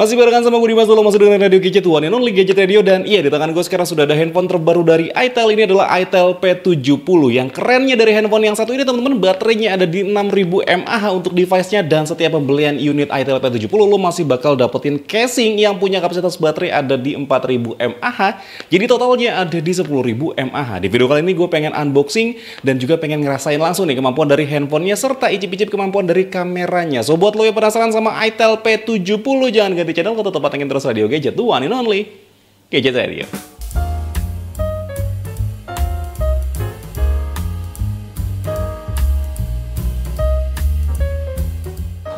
Masih barengan sama gue Dimas, lo masih dengan Radio Gadget One and Only Gadget Radio. Dan iya, di tangan gue sekarang sudah ada handphone terbaru dari itel. Ini adalah itel P70. Yang kerennya dari handphone yang satu ini teman-teman, baterainya ada di 6000 mAh untuk device-nya. Dan setiap pembelian unit itel P70 lo masih bakal dapetin casing yang punya kapasitas baterai ada di 4000 mAh. Jadi totalnya ada di 10.000 mAh. Di video kali ini gue pengen unboxing dan juga pengen ngerasain langsung nih kemampuan dari handphonenya serta icip-icip kemampuan dari kameranya. So buat lo yang penasaran sama itel P70, jangan ganti channel, kau tetap patengin terus Radio Gadget, the one and only Gadget Radio.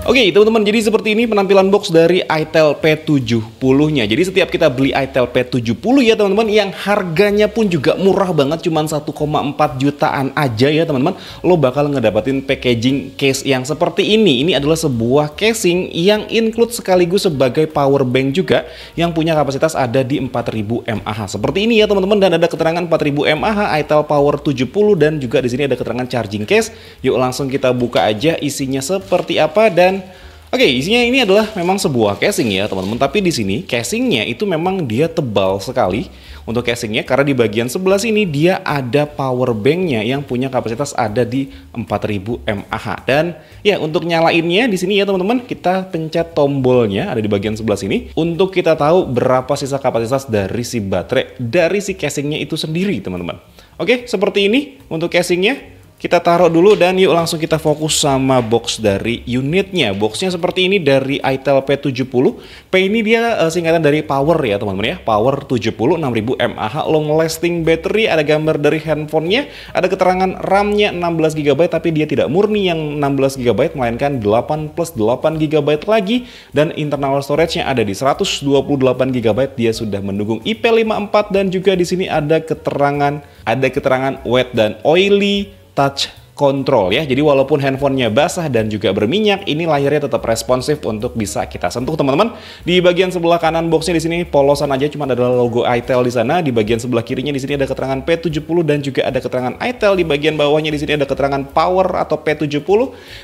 Oke teman-teman, jadi seperti ini penampilan box dari itel P70-nya. Jadi setiap kita beli itel P70 ya teman-teman, yang harganya pun juga murah banget, cuman 1,4 jutaan aja ya teman-teman, lo bakal ngedapetin packaging case yang seperti ini. Ini adalah sebuah casing yang include sekaligus sebagai power bank juga, yang punya kapasitas ada di 4000 mAh. Seperti ini ya teman-teman, dan ada keterangan 4000 mAh itel power 70, dan juga di sini ada keterangan charging case. Yuk langsung kita buka aja isinya seperti apa. Dan oke, isinya ini adalah memang sebuah casing ya teman-teman, tapi di sini casingnya itu memang dia tebal sekali untuk casingnya, karena di bagian sebelah sini dia ada power banknya yang punya kapasitas ada di 4000 mAh. Dan ya untuk nyalainnya di sini ya teman-teman, kita pencet tombolnya ada di bagian sebelah sini untuk kita tahu berapa sisa kapasitas dari si baterai dari si casingnya itu sendiri teman-teman. Oke, seperti ini untuk casingnya. Kita taruh dulu dan yuk langsung kita fokus sama box dari unitnya. Boxnya seperti ini dari itel P70. P ini dia singkatan dari power ya teman-teman ya. Power 70, 6000 mAh, long lasting battery, ada gambar dari handphonenya, ada keterangan RAM-nya 16 GB, tapi dia tidak murni yang 16 GB, melainkan 8 plus 8 GB lagi, dan internal storage-nya ada di 128 GB. Dia sudah mendukung IP54, dan juga di sini ada keterangan wet dan oily touch control ya. Jadi walaupun handphonenya basah dan juga berminyak, ini layarnya tetap responsif untuk bisa kita sentuh teman-teman. Di bagian sebelah kanan boxnya di sini polosan aja, cuma ada logo itel di sana. Di bagian sebelah kirinya di sini ada keterangan P70 dan juga ada keterangan itel. Di bagian bawahnya di sini ada keterangan power atau P70.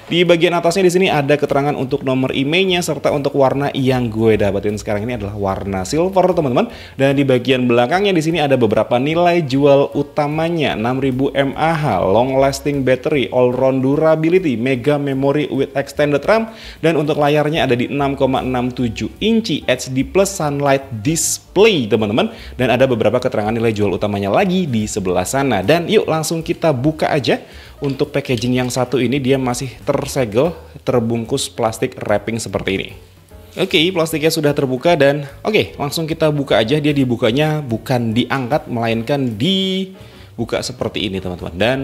Di bagian atasnya di sini ada keterangan untuk nomor emailnya serta untuk warna yang gue dapetin sekarang ini adalah warna silver teman-teman. Dan di bagian belakangnya di sini ada beberapa nilai jual utamanya: 6000 mAh, long lasting battery, all-round durability, mega memory with extended RAM, dan untuk layarnya ada di 6,67 inci HD plus sunlight display teman-teman, dan ada beberapa keterangan nilai jual utamanya lagi di sebelah sana. Dan yuk langsung kita buka aja. Untuk packaging yang satu ini dia masih tersegel, terbungkus plastik wrapping seperti ini. Oke, plastiknya sudah terbuka dan oke, langsung kita buka aja. Dia dibukanya bukan diangkat, melainkan dibuka seperti ini teman-teman. Dan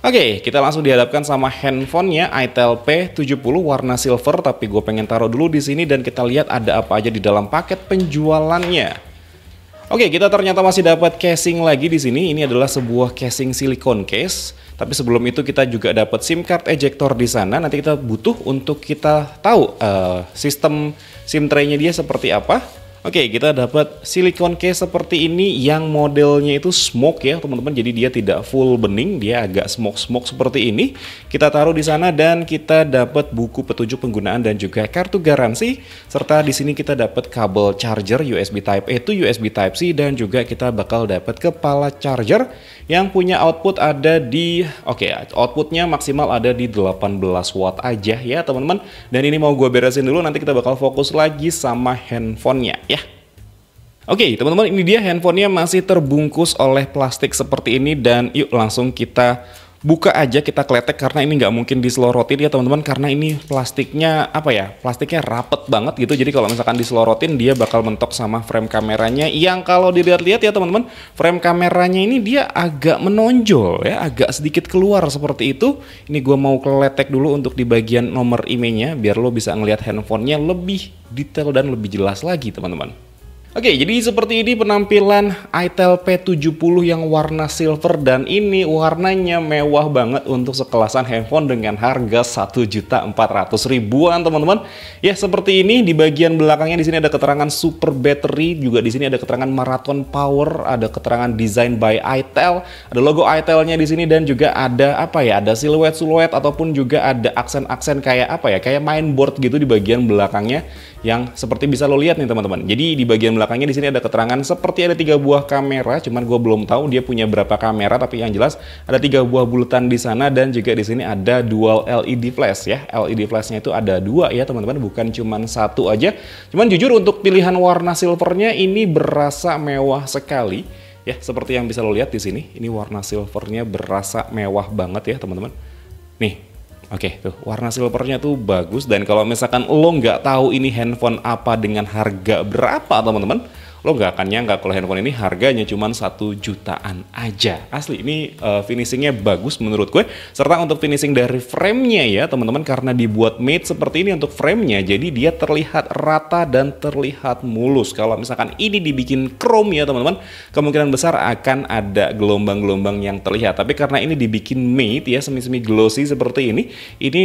oke, kita langsung dihadapkan sama handphonenya itel P70 warna silver, tapi gue pengen taruh dulu di sini dan kita lihat ada apa aja di dalam paket penjualannya. Oke, kita ternyata masih dapat casing lagi di sini. Ini adalah sebuah casing silikon case. Tapi sebelum itu kita juga dapat SIM card ejector di sana. Nanti kita butuh untuk kita tahu sistem SIM tray-nya dia seperti apa. Oke, kita dapat silikon case seperti ini yang modelnya itu smoke ya teman-teman. Jadi dia tidak full bening, dia agak smoke seperti ini. Kita taruh di sana dan kita dapat buku petunjuk penggunaan dan juga kartu garansi. Serta di sini kita dapat kabel charger USB Type A to USB Type C, dan juga kita bakal dapat kepala charger yang punya output ada di outputnya maksimal ada di 18 watt aja ya teman-teman. Dan ini mau gue beresin dulu, nanti kita bakal fokus lagi sama handphonenya ya. Oke teman-teman, ini dia handphonenya masih terbungkus oleh plastik seperti ini, dan yuk langsung kita buka aja, kita kletek karena ini nggak mungkin diselorotin ya teman-teman, karena ini plastiknya plastiknya rapet banget gitu. Jadi kalau misalkan diselorotin dia bakal mentok sama frame kameranya, yang kalau dilihat-lihat ya teman-teman, frame kameranya ini dia agak menonjol ya, agak sedikit keluar seperti itu. Ini gua mau kletek dulu untuk di bagian nomor IMEI-nya biar lo bisa ngelihat handphonenya lebih detail dan lebih jelas lagi teman-teman. Oke, jadi seperti ini penampilan itel P70 yang warna silver, dan ini warnanya mewah banget untuk sekelasan handphone dengan harga 1.400.000-an teman-teman. Ya, seperti ini. Di bagian belakangnya di sini ada keterangan super battery, juga di sini ada keterangan marathon power, ada keterangan design by itel, ada logo itelnya di sini, dan juga ada ada siluet ataupun juga ada aksen-aksen kayak kayak mainboard gitu di bagian belakangnya yang seperti bisa lo lihat nih teman-teman. Jadi di bagian belakangnya di sini ada keterangan seperti ada 3 buah kamera, cuman gue belum tahu dia punya berapa kamera, tapi yang jelas ada 3 buah bulatan di sana dan juga di sini ada dual LED flash ya. LED flashnya itu ada 2 ya teman-teman, bukan cuman 1 aja. Cuman jujur untuk pilihan warna silvernya ini berasa mewah sekali ya, seperti yang bisa lo lihat di sini. Ini warna silvernya berasa mewah banget ya teman-teman. Nih. Oke, tuh warna silvernya tuh bagus, dan kalau misalkan lo nggak tahu ini handphone apa dengan harga berapa teman-teman, lo nggak akan nyangka kalau handphone ini harganya cuma 1 jutaan aja. Asli ini finishingnya bagus menurut gue, serta untuk finishing dari framenya ya teman-teman, karena dibuat made seperti ini untuk framenya, jadi dia terlihat rata dan terlihat mulus. Kalau misalkan ini dibikin chrome ya teman-teman, kemungkinan besar akan ada gelombang-gelombang yang terlihat. Tapi karena ini dibikin made ya, semi-semi glossy seperti ini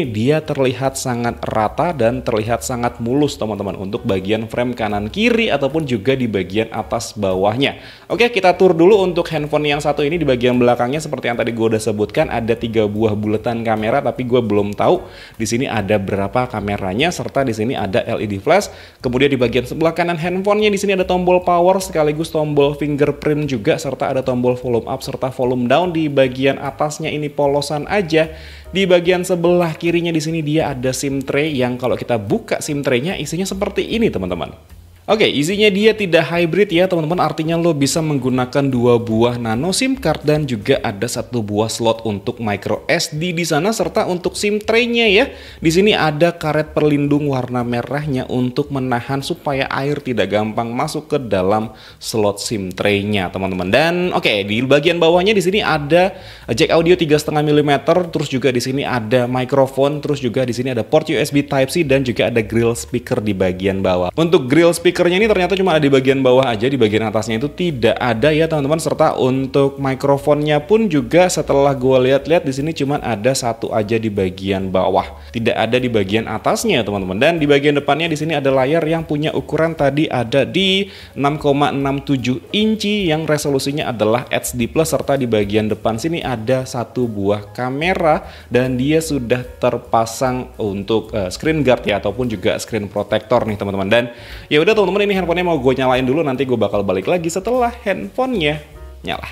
dia terlihat sangat rata dan terlihat sangat mulus teman-teman, untuk bagian frame kanan kiri ataupun juga di bagian atas bawahnya. Oke, kita tur dulu untuk handphone yang satu ini. Di bagian belakangnya seperti yang tadi gue udah sebutkan ada 3 buah bulatan kamera, tapi gue belum tahu di sini ada berapa kameranya, serta di sini ada LED flash. Kemudian di bagian sebelah kanan handphonenya di sini ada tombol power sekaligus tombol fingerprint juga, serta ada tombol volume up serta volume down. Di bagian atasnya ini polosan aja. Di bagian sebelah kirinya di sini dia ada SIM tray yang kalau kita buka SIM tray-nya isinya seperti ini teman-teman. Oke, isinya dia tidak hybrid ya teman-teman, artinya lo bisa menggunakan 2 buah nano SIM card dan juga ada 1 buah slot untuk micro SD di sana, serta untuk SIM tray-nya ya. Di sini ada karet pelindung warna merahnya untuk menahan supaya air tidak gampang masuk ke dalam slot SIM tray-nya teman-teman. Dan oke, di bagian bawahnya di sini ada jack audio 3,5 mm, terus juga di sini ada mikrofon, terus juga di sini ada port USB Type-C dan juga ada grill speaker di bagian bawah. Untuk grill speaker ini ternyata cuma ada di bagian bawah aja, di bagian atasnya itu tidak ada ya teman-teman, serta untuk mikrofonnya pun juga setelah gue lihat-lihat di sini cuma ada 1 aja di bagian bawah, tidak ada di bagian atasnya teman-teman. Dan di bagian depannya di sini ada layar yang punya ukuran tadi ada di 6,67 inci yang resolusinya adalah HD+, serta di bagian depan sini ada 1 buah kamera dan dia sudah terpasang untuk screen guard ya, ataupun juga screen protector nih teman-teman. Dan ya udah teman-teman, ini handphonenya mau gue nyalain dulu, nanti gue bakal balik lagi setelah handphonenya nyala.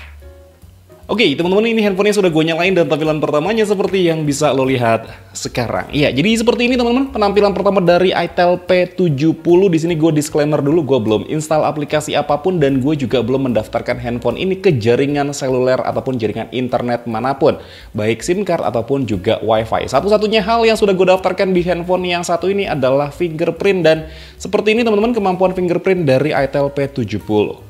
Oke teman-teman, ini handphonenya sudah gue nyalain dan tampilan pertamanya seperti yang bisa lo lihat sekarang. Iya, jadi seperti ini teman-teman penampilan pertama dari itel P70. Di sini gue disclaimer dulu, gue belum install aplikasi apapun dan gue juga belum mendaftarkan handphone ini ke jaringan seluler ataupun jaringan internet manapun, baik SIM card ataupun juga WiFi. Satu-satunya hal yang sudah gue daftarkan di handphone yang satu ini adalah fingerprint, dan seperti ini teman-teman kemampuan fingerprint dari itel P70.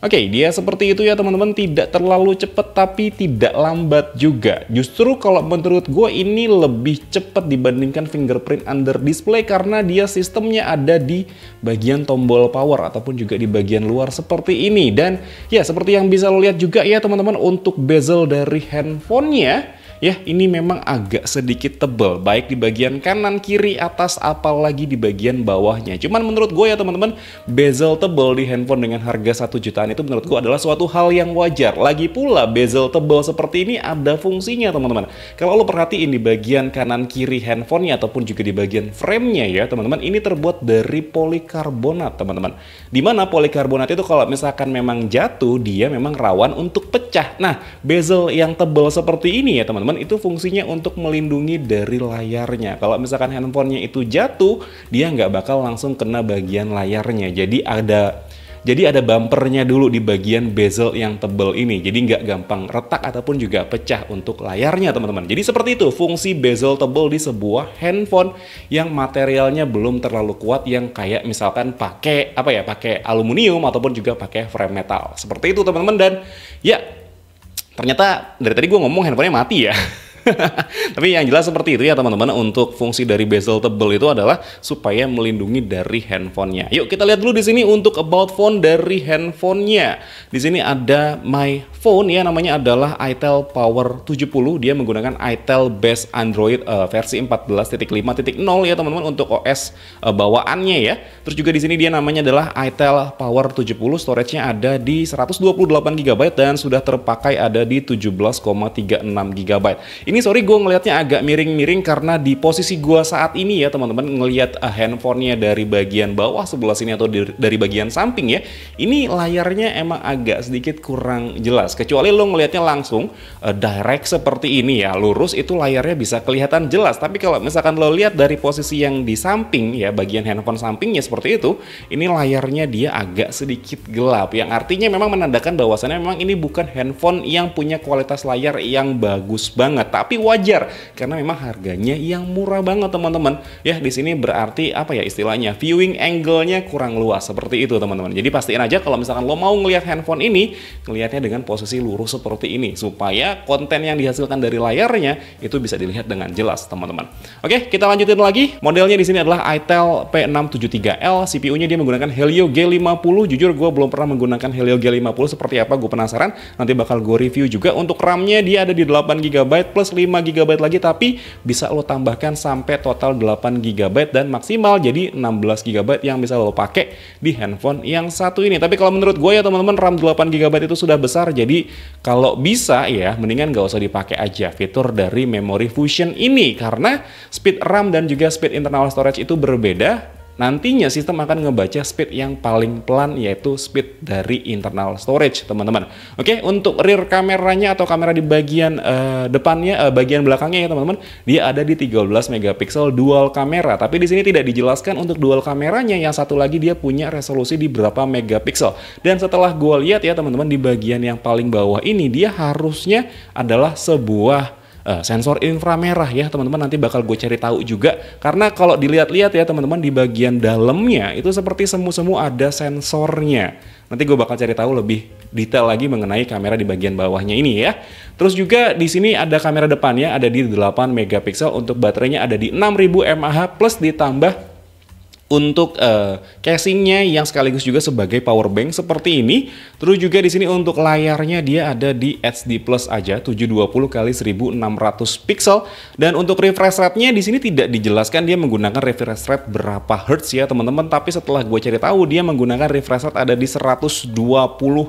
Oke, dia seperti itu ya teman-teman, tidak terlalu cepat tapi tidak lambat juga. Justru kalau menurut gue ini lebih cepat dibandingkan fingerprint under display, karena dia sistemnya ada di bagian tombol power ataupun juga di bagian luar seperti ini. Dan ya seperti yang bisa lo lihat juga ya teman-teman, untuk bezel dari handphonenya ya ini memang agak sedikit tebal, baik di bagian kanan, kiri, atas, apalagi di bagian bawahnya. Cuman menurut gue ya teman-teman, bezel tebal di handphone dengan harga 1 jutaan itu menurut gue adalah suatu hal yang wajar. Lagi pula bezel tebal seperti ini ada fungsinya teman-teman. Kalau lo perhatiin di bagian kanan kiri handphonenya ataupun juga di bagian framenya ya teman-teman, ini terbuat dari polikarbonat teman-teman. Dimana polikarbonat itu kalau misalkan memang jatuh, dia memang rawan untuk pecah. Nah, bezel yang tebal seperti ini ya teman-teman, itu fungsinya untuk melindungi dari layarnya. Kalau misalkan handphonenya itu jatuh, dia nggak bakal langsung kena bagian layarnya. Jadi ada bumpernya dulu di bagian bezel yang tebal ini. Jadi nggak gampang retak ataupun juga pecah untuk layarnya teman-teman. Jadi seperti itu fungsi bezel tebal di sebuah handphone yang materialnya belum terlalu kuat, yang kayak misalkan pakai pakai aluminium ataupun juga pakai frame metal. Seperti itu teman-teman. Dan ya ternyata dari tadi gue ngomong handphonenya mati ya. Tapi yang jelas seperti itu ya teman-teman, untuk fungsi dari bezel tebal itu adalah supaya melindungi dari handphonenya. Yuk kita lihat dulu di sini untuk about phone dari handphonenya. Di sini ada My Phone ya, namanya adalah itel Power 70. Dia menggunakan itel base Android versi 14.5.0 ya teman-teman untuk OS bawaannya ya. Terus juga di sini dia namanya adalah itel Power 70. Storage-nya ada di 128 GB dan sudah terpakai ada di 17,36 GB. Ini sorry gue ngelihatnya agak miring-miring karena di posisi gue saat ini ya teman-teman, ngelihat handphonenya dari bagian bawah sebelah sini atau dari bagian samping ya, ini layarnya emang agak sedikit kurang jelas. Kecuali lo ngelihatnya langsung direct seperti ini ya, lurus, itu layarnya bisa kelihatan jelas. Tapi kalau misalkan lo lihat dari posisi yang di samping ya, bagian handphone sampingnya seperti itu, ini layarnya dia agak sedikit gelap, yang artinya memang menandakan bahwasannya memang ini bukan handphone yang punya kualitas layar yang bagus banget. Tapi wajar karena memang harganya yang murah banget teman-teman. Ya di sini berarti apa ya istilahnya, viewing angle-nya kurang luas seperti itu teman-teman. Jadi pastiin aja kalau misalkan lo mau ngelihat handphone ini, ngelihatnya dengan posisi lurus seperti ini supaya konten yang dihasilkan dari layarnya itu bisa dilihat dengan jelas teman-teman. Oke, kita lanjutin lagi. Modelnya di sini adalah Itel P673L. CPU-nya dia menggunakan Helio G50. Jujur gue belum pernah menggunakan Helio G50 seperti apa, gue penasaran. Nanti bakal gue review juga. Untuk RAM-nya dia ada di 8GB plus 5GB lagi, tapi bisa lo tambahkan sampai total 8GB dan maksimal jadi 16GB yang bisa lo pakai di handphone yang satu ini. Tapi kalau menurut gue ya teman-teman, RAM 8GB itu sudah besar, jadi kalau bisa ya mendingan gak usah dipakai aja fitur dari Memory Fusion ini, karena speed RAM dan juga speed internal storage itu berbeda. Nantinya sistem akan ngebaca speed yang paling pelan, yaitu speed dari internal storage teman-teman. Oke, untuk rear kameranya atau kamera di bagian depannya, bagian belakangnya ya teman-teman, dia ada di 13 megapiksel dual kamera. Tapi di sini tidak dijelaskan untuk dual kameranya. Yang satu lagi dia punya resolusi di berapa megapiksel. Dan setelah gue lihat ya teman-teman, di bagian yang paling bawah ini dia harusnya adalah sebuah sensor inframerah ya teman-teman. Nanti bakal gue cari tahu juga, karena kalau dilihat-lihat ya teman-teman, di bagian dalamnya itu seperti semu-semu ada sensornya. Nanti gue bakal cari tahu lebih detail lagi mengenai kamera di bagian bawahnya ini ya. Terus juga di sini ada kamera depannya ada di 8 megapiksel, untuk baterainya ada di 6000 mAh plus ditambah untuk casingnya yang sekaligus juga sebagai power bank seperti ini. Terus juga di sini untuk layarnya dia ada di HD Plus aja 720x1600 pixel, dan untuk refresh rate-nya di sini tidak dijelaskan dia menggunakan refresh rate berapa hertz ya teman-teman. Tapi setelah gue cari tahu dia menggunakan refresh rate ada di 120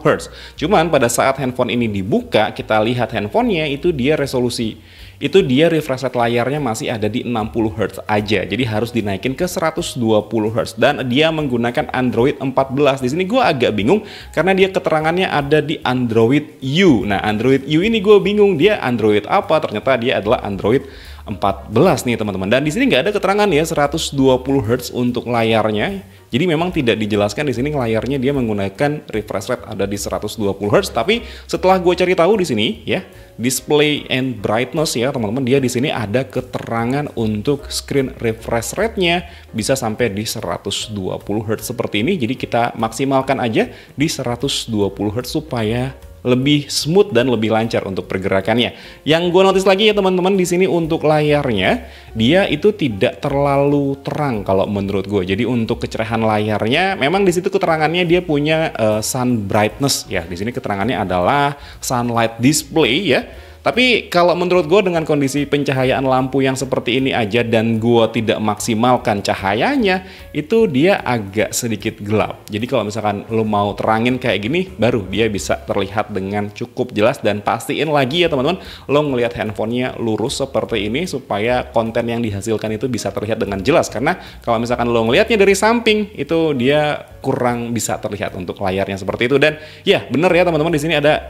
hertz. Cuman pada saat handphone ini dibuka, kita lihat handphonenya itu dia resolusi, itu dia refresh rate layarnya masih ada di 60 Hz aja. Jadi harus dinaikin ke 120 Hz, dan dia menggunakan Android 14. Di sini gue agak bingung karena dia keterangannya ada di Android U. Nah, Android U ini gue bingung dia Android apa? Ternyata dia adalah Android 14 nih teman-teman. Dan di sini nggak ada keterangan ya 120 Hz untuk layarnya. Jadi memang tidak dijelaskan di sini layarnya dia menggunakan refresh rate ada di 120 Hz. Tapi setelah gue cari tahu di sini ya, display and brightness ya teman-teman, dia di sini ada keterangan untuk screen refresh rate-nya bisa sampai di 120 Hz seperti ini. Jadi kita maksimalkan aja di 120 Hz supaya lebih smooth dan lebih lancar untuk pergerakannya. Yang gue notice lagi ya teman-teman, di sini untuk layarnya dia itu tidak terlalu terang kalau menurut gue. Jadi untuk kecerahan layarnya memang di situ keterangannya dia punya sun brightness ya. Di sini keterangannya adalah sunlight display ya. Tapi kalau menurut gue dengan kondisi pencahayaan lampu yang seperti ini aja dan gue tidak maksimalkan cahayanya, itu dia agak sedikit gelap. Jadi kalau misalkan lo mau terangin kayak gini, baru dia bisa terlihat dengan cukup jelas. Dan pastiin lagi ya teman-teman, lo ngelihat handphonenya lurus seperti ini supaya konten yang dihasilkan itu bisa terlihat dengan jelas. Karena kalau misalkan lo ngelihatnya dari samping, itu dia kurang bisa terlihat untuk layarnya seperti itu. Dan ya bener ya teman-teman, di sini ada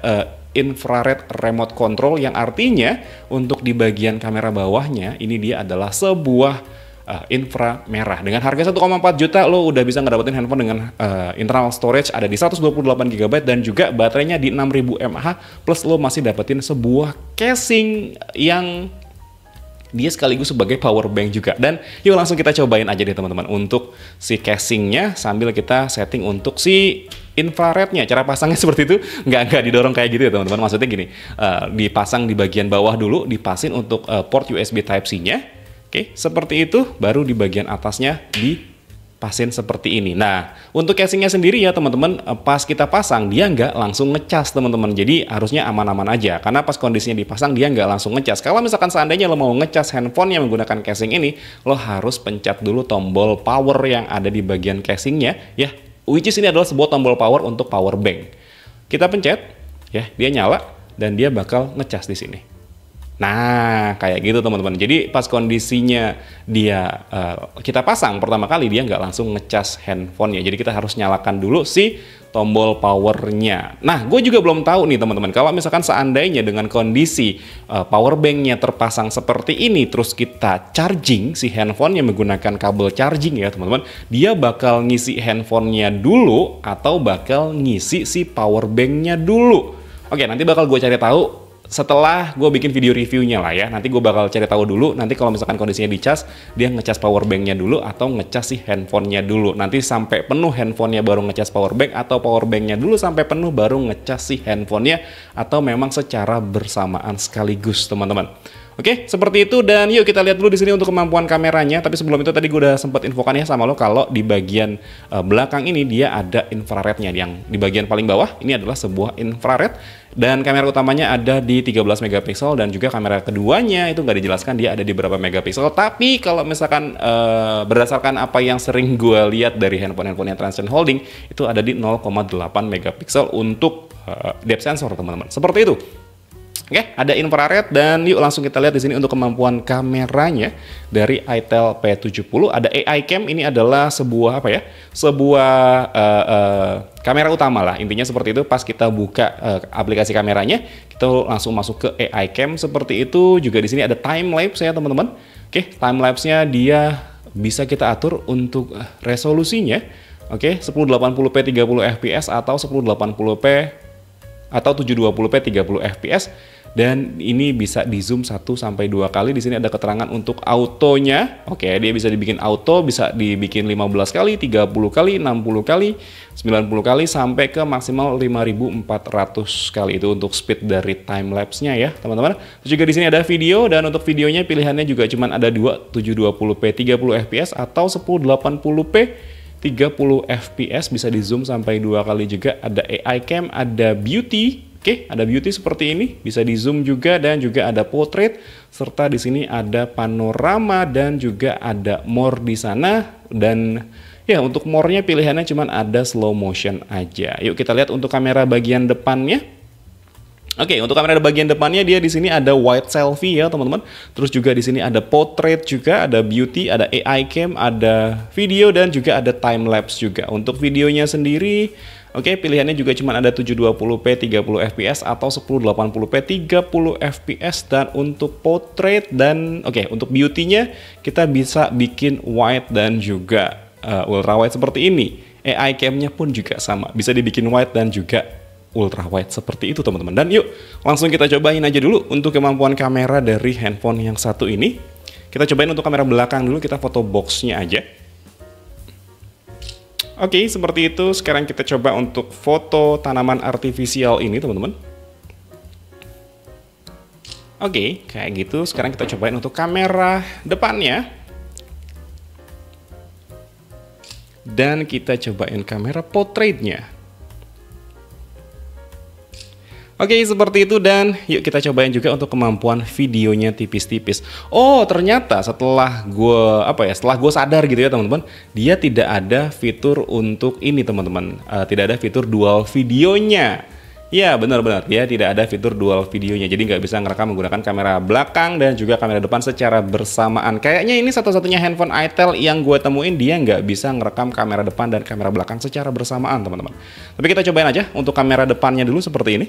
infrared remote control, yang artinya untuk di bagian kamera bawahnya ini dia adalah sebuah infra merah. Dengan harga 1,4 juta lo udah bisa ngedapetin handphone dengan internal storage ada di 128GB dan juga baterainya di 6000 mAh plus lo masih dapetin sebuah casing yang dia sekaligus sebagai power bank juga. Dan yuk langsung kita cobain aja deh teman-teman untuk si casingnya sambil kita setting untuk si infrarednya. Cara pasangnya seperti itu, nggak didorong kayak gitu ya teman-teman. Maksudnya gini, dipasang di bagian bawah dulu, dipasin untuk port USB Type-C-nya. Oke, seperti itu. Baru di bagian atasnya dipasin seperti ini. Nah, untuk casingnya sendiri ya teman-teman, pas kita pasang dia nggak langsung ngecas teman-teman. Jadi harusnya aman-aman aja, karena pas kondisinya dipasang dia nggak langsung ngecas. Kalau misalkan seandainya lo mau ngecas handphone yang menggunakan casing ini, lo harus pencet dulu tombol power yang ada di bagian casingnya ya. Which is ini adalah sebuah tombol power untuk power bank. Kita pencet, ya dia nyala dan dia bakal ngecas di sini. Nah, kayak gitu teman-teman. Jadi pas kondisinya dia kita pasang pertama kali, dia nggak langsung ngecas handphonenya. Jadi kita harus nyalakan dulu si tombol powernya. Nah, gue juga belum tahu nih teman-teman. Kalau misalkan seandainya dengan kondisi power banknya terpasang seperti ini, terus kita charging si handphonenya menggunakan kabel charging ya teman-teman, dia bakal ngisi handphonenya dulu atau bakal ngisi si power banknya dulu. Oke, nanti bakal gue cari tahu setelah gue bikin video reviewnya lah ya. Nanti gue bakal cari tahu dulu, nanti kalau misalkan kondisinya dicas, dia ngecas power banknya dulu atau ngecas si handphonenya dulu. Nanti sampai penuh handphonenya baru ngecas power bank, atau power banknya dulu sampai penuh baru ngecas si handphonenya, atau memang secara bersamaan sekaligus teman-teman. Oke, seperti itu, dan yuk kita lihat dulu di sini untuk kemampuan kameranya. Tapi sebelum itu tadi gue udah sempat infokan ya sama lo kalau di bagian belakang ini dia ada infrarednya. Yang di bagian paling bawah ini adalah sebuah infrared, dan kamera utamanya ada di 13 megapiksel, dan juga kamera keduanya itu nggak dijelaskan dia ada di berapa megapiksel. Tapi kalau misalkan berdasarkan apa yang sering gue lihat dari handphone-handphone yang Transsion Holding, itu ada di 0,8 megapiksel untuk depth sensor teman-teman. Seperti itu. Oke, ada infrared, dan yuk langsung kita lihat di sini untuk kemampuan kameranya dari itel P70. Ada AI Cam, ini adalah sebuah apa ya? Sebuah kamera utama lah. Intinya seperti itu. Pas kita buka aplikasi kameranya, kita langsung masuk ke AI Cam seperti itu. Juga di sini ada time lapse ya, teman-teman. Oke, time lapse-nya dia bisa kita atur untuk resolusinya. Oke, 1080p 30 fps atau 1080p atau 720p 30 fps. Dan ini bisa di zoom 1-2 kali. Di sini ada keterangan untuk autonya. Oke, dia bisa dibikin auto, bisa dibikin 15 kali, 30 kali, 60 kali, 90 kali, sampai ke maksimal 5400 kali. Itu untuk speed dari time lapse-nya ya, teman-teman. Terus juga di sini ada video, dan untuk videonya pilihannya juga cuma ada 2, 720p 30 fps atau 1080p 30 fps, bisa di zoom sampai 2 kali juga. Ada AI Cam, ada beauty. Oke, ada beauty seperti ini, bisa di zoom juga, dan juga ada portrait, serta di sini ada panorama, dan juga ada more di sana. Dan ya untuk more-nya pilihannya cuma ada slow motion aja. Yuk kita lihat untuk kamera bagian depannya. Oke, untuk kamera bagian depannya dia di sini ada wide selfie ya teman-teman. Terus juga di sini ada portrait juga, ada beauty, ada AI Cam, ada video, dan juga ada time lapse juga. Untuk videonya sendiri, oke, pilihannya juga cuma ada 720p 30 fps atau 1080p 30 fps. Dan untuk portrait dan untuk beauty-nya kita bisa bikin wide dan juga ultra wide seperti ini. AI Cam-nya pun juga sama, bisa dibikin wide dan juga ultra wide seperti itu teman-teman. Dan yuk langsung kita cobain aja dulu untuk kemampuan kamera dari handphone yang satu ini. Kita cobain untuk kamera belakang dulu, kita foto box-nya aja. Oke, seperti itu. Sekarang kita coba untuk foto tanaman artifisial ini teman-teman. Oke, kayak gitu. Sekarang kita cobain untuk kamera depannya. Dan kita cobain kamera portraitnya. Oke, seperti itu, dan yuk kita cobain juga untuk kemampuan videonya tipis-tipis. Oh, ternyata setelah gue sadar gitu ya teman-teman, dia tidak ada fitur untuk ini teman-teman, tidak ada fitur dual videonya. Ya, benar-benar ya, tidak ada fitur dual videonya. Jadi nggak bisa ngerekam menggunakan kamera belakang dan juga kamera depan secara bersamaan. Kayaknya ini satu-satunya handphone itel yang gue temuin dia nggak bisa ngerekam kamera depan dan kamera belakang secara bersamaan teman-teman. Tapi kita cobain aja untuk kamera depannya dulu seperti ini.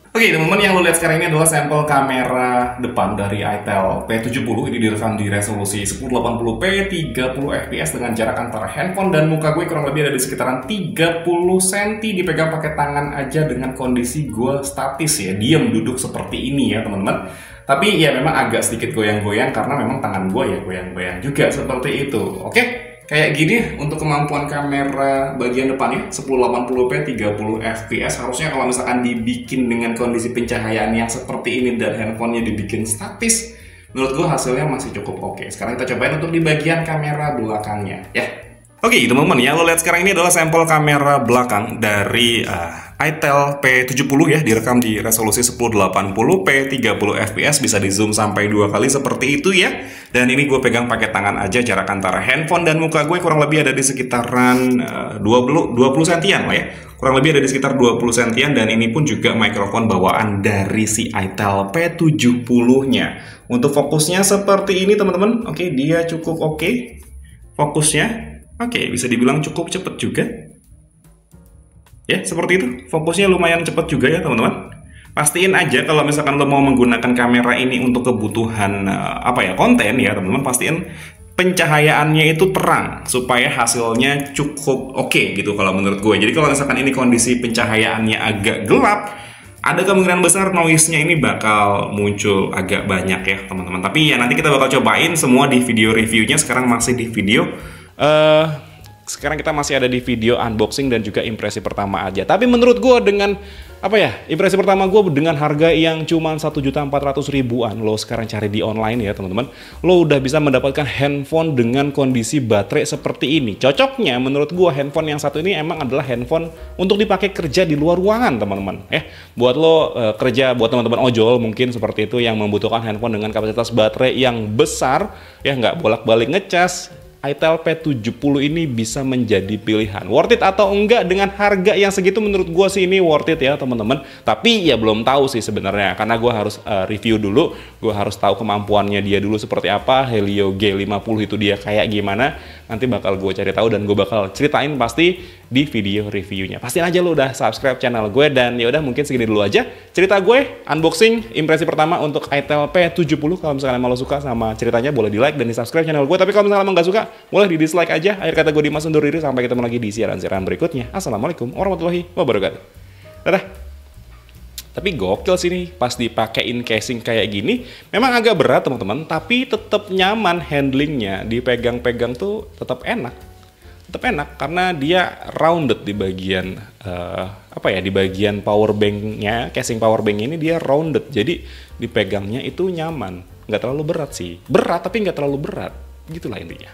Oke teman-teman, yang lo lihat sekarang ini adalah sampel kamera depan dari itel P70. Ini direkam di resolusi 1080p 30 fps dengan jarak antara handphone dan muka gue kurang lebih ada di sekitaran 30 cm. Dipegang pakai tangan aja dengan kondisi gue statis ya, diam duduk seperti ini ya teman-teman. Tapi ya memang agak sedikit goyang-goyang karena memang tangan gue ya goyang-goyang juga seperti itu. Oke. Kayak gini untuk kemampuan kamera bagian depannya 1080p 30 fps. Harusnya kalau misalkan dibikin dengan kondisi pencahayaan yang seperti ini dan handphonenya dibikin statis, menurut gue hasilnya masih cukup oke. Sekarang kita cobain untuk di bagian kamera belakangnya ya. Oke, teman-teman ya, lo lihat sekarang ini adalah sampel kamera belakang dari Itel P70 ya, direkam di resolusi 1080 p 30 fps, bisa di zoom sampai 2 kali seperti itu ya. Dan ini gue pegang pakai tangan aja, jarak antara handphone dan muka gue kurang lebih ada di sekitaran 20 sentian lah ya. Kurang lebih ada di sekitar 20 sentian, dan ini pun juga mikrofon bawaan dari si Itel P70-nya. Untuk fokusnya seperti ini teman-teman. Oke, dia cukup oke fokusnya. Oke, bisa dibilang cukup cepet juga. Ya, seperti itu. Fokusnya lumayan cepet juga ya, teman-teman. Pastiin aja kalau misalkan lo mau menggunakan kamera ini untuk kebutuhan konten ya, teman-teman, pastiin pencahayaannya itu terang supaya hasilnya cukup oke gitu kalau menurut gue. Jadi kalau misalkan ini kondisi pencahayaannya agak gelap, ada kemungkinan besar noise-nya ini bakal muncul agak banyak ya, teman-teman. Tapi ya nanti kita bakal cobain semua di video reviewnya. Sekarang masih di video sekarang kita masih ada di video unboxing dan juga impresi pertama aja. Tapi menurut gue dengan impresi pertama gue dengan harga yang cuma 1.400.000-an, lo sekarang cari di online ya teman-teman, lo udah bisa mendapatkan handphone dengan kondisi baterai seperti ini. Cocoknya menurut gue handphone yang satu ini emang adalah handphone untuk dipakai kerja di luar ruangan, teman-teman. Buat lo kerja, buat teman-teman ojol mungkin seperti itu yang membutuhkan handphone dengan kapasitas baterai yang besar, ya nggak bolak-balik ngecas, Itel P70 ini bisa menjadi pilihan. Worth it atau enggak dengan harga yang segitu? Menurut gue sih ini worth it ya teman-teman. Tapi ya belum tahu sih sebenarnya, karena gue harus review dulu. Gue harus tahu kemampuannya dia dulu seperti apa. Helio G50 itu dia kayak gimana. Nanti bakal gue cari tahu dan gue bakal ceritain pasti di video reviewnya. Pastiin aja lo udah subscribe channel gue, dan ya udah mungkin segini dulu aja cerita gue unboxing impresi pertama untuk Itel P70. Kalau misalnya emang lo suka sama ceritanya, boleh di like dan di subscribe channel gue. Tapi kalau misalnya emang nggak suka, boleh di dislike aja. Akhir kata gue Dimas undur diri, sampai ketemu lagi di siaran-siaran berikutnya. Assalamualaikum warahmatullahi wabarakatuh. Dadah. Tapi gokil sih nih, pas dipakein casing kayak gini, memang agak berat teman-teman, tapi tetap nyaman handlingnya, dipegang-pegang tuh tetap enak. Tetap enak karena dia rounded di bagian di bagian power banknya, casing power bank ini dia rounded, jadi dipegangnya itu nyaman, nggak terlalu berat sih, berat tapi nggak terlalu berat, gitulah intinya.